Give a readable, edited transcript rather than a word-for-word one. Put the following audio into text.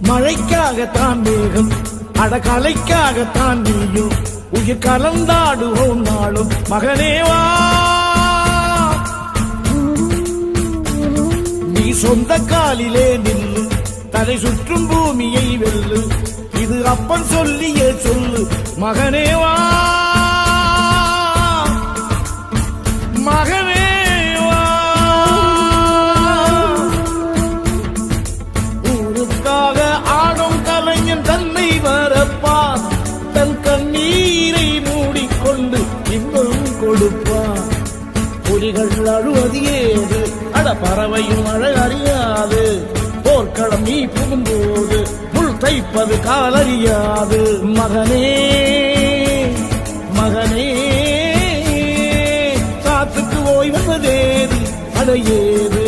மழைக்காகத்தான் மேகம் அடகலைக்காகத்தான் நீயும் உயிர் கலந்தாடுவோம் நாளும் மகனேவா. நீ சொந்த காலிலே நில்லு தலை சுற்றும் பூமியை வெல்லு இது அப்பன் சொல்லியே சொல்லு மகனேவா மகனேவா. ஊருக்காக ஆடும் கலைஞன் தன்னை வரப்பான் தன் கண்ணீரை மூடிக்கொண்டு இன்பம் கொடுப்பான். புலிகள் அழுவது ஏது அட பறவையும் அழ அறியாது போர்க்களம் நீ புகும்போது முள் தைப்பது காலறியாது மகனே மகனே. காத்துக்கு ஓய்வதேது அடையேது